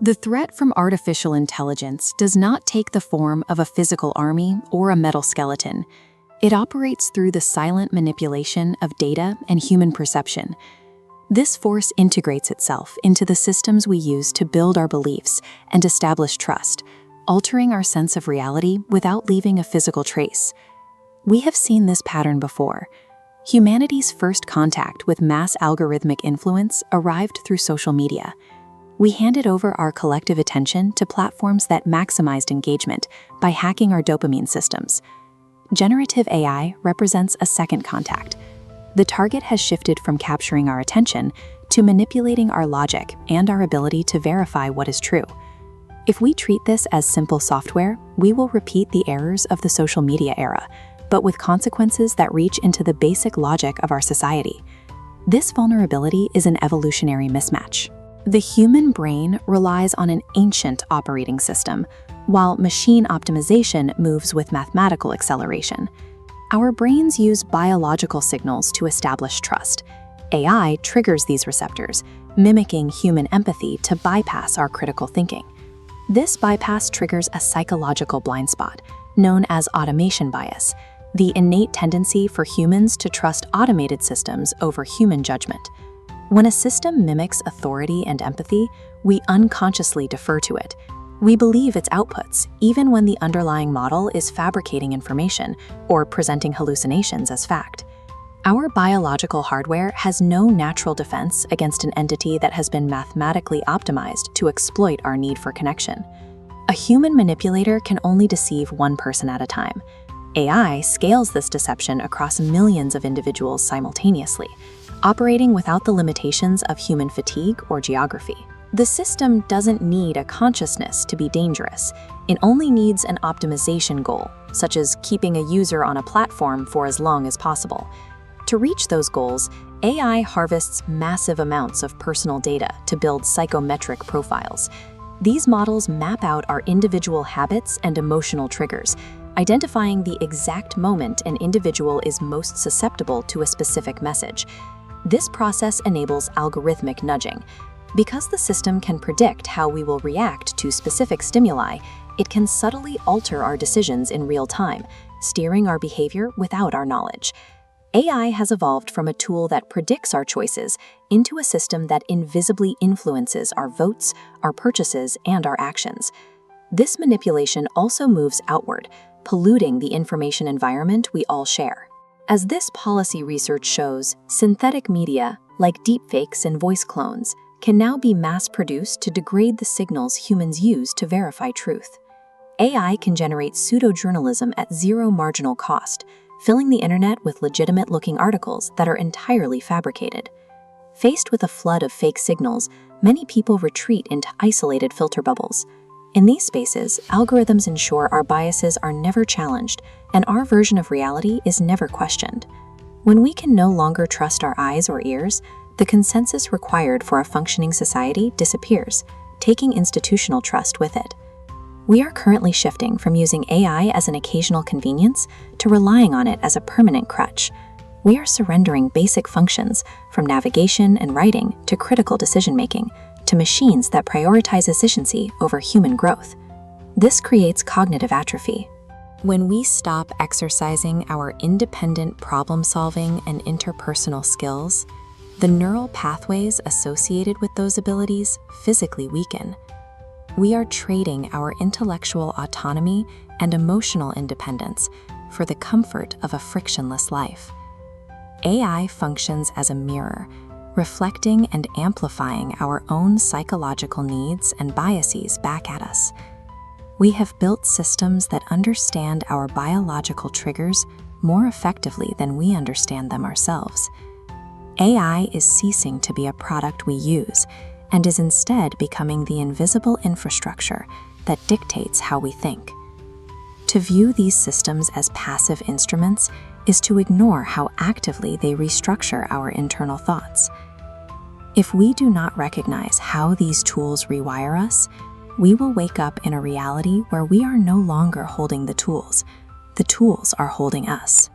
The threat from artificial intelligence does not take the form of a physical army or a metal skeleton. It operates through the silent manipulation of data and human perception. This force integrates itself into the systems we use to build our beliefs and establish trust, altering our sense of reality without leaving a physical trace. We have seen this pattern before. Humanity's first contact with mass algorithmic influence arrived through social media. We handed over our collective attention to platforms that maximized engagement by hacking our dopamine systems. Generative AI represents a second contact. The target has shifted from capturing our attention to manipulating our logic and our ability to verify what is true. If we treat this as simple software, we will repeat the errors of the social media era, but with consequences that reach into the basic logic of our society. This vulnerability is an evolutionary mismatch. The human brain relies on an ancient operating system, while machine optimization moves with mathematical acceleration. Our brains use biological signals to establish trust. AI triggers these receptors, mimicking human empathy to bypass our critical thinking. This bypass triggers a psychological blind spot, known as automation bias, the innate tendency for humans to trust automated systems over human judgment. When a system mimics authority and empathy, we unconsciously defer to it. We believe its outputs, even when the underlying model is fabricating information or presenting hallucinations as fact. Our biological hardware has no natural defense against an entity that has been mathematically optimized to exploit our need for connection. A human manipulator can only deceive one person at a time. AI scales this deception across millions of individuals simultaneously, operating without the limitations of human fatigue or geography. The system doesn't need a consciousness to be dangerous. It only needs an optimization goal, such as keeping a user on a platform for as long as possible. To reach those goals, AI harvests massive amounts of personal data to build psychometric profiles. These models map out our individual habits and emotional triggers, identifying the exact moment an individual is most susceptible to a specific message. This process enables algorithmic nudging. Because the system can predict how we will react to specific stimuli, it can subtly alter our decisions in real time, steering our behavior without our knowledge. AI has evolved from a tool that predicts our choices into a system that invisibly influences our votes, our purchases, and our actions. This manipulation also moves outward, polluting the information environment we all share. As this policy research shows, synthetic media, like deepfakes and voice clones, can now be mass-produced to degrade the signals humans use to verify truth. AI can generate pseudo-journalism at zero marginal cost, filling the internet with legitimate-looking articles that are entirely fabricated. Faced with a flood of fake signals, many people retreat into isolated filter bubbles. In these spaces, algorithms ensure our biases are never challenged and our version of reality is never questioned. When we can no longer trust our eyes or ears, the consensus required for a functioning society disappears, taking institutional trust with it. We are currently shifting from using AI as an occasional convenience to relying on it as a permanent crutch. We are surrendering basic functions, from navigation and writing to critical decision-making, to machines that prioritize efficiency over human growth. This creates cognitive atrophy. When we stop exercising our independent problem-solving and interpersonal skills, the neural pathways associated with those abilities physically weaken. We are trading our intellectual autonomy and emotional independence for the comfort of a frictionless life. AI functions as a mirror, reflecting and amplifying our own psychological needs and biases back at us. We have built systems that understand our biological triggers more effectively than we understand them ourselves. AI is ceasing to be a product we use and is instead becoming the invisible infrastructure that dictates how we think. To view these systems as passive instruments is to ignore how actively they restructure our internal thoughts. If we do not recognize how these tools rewire us, we will wake up in a reality where we are no longer holding the tools are holding us.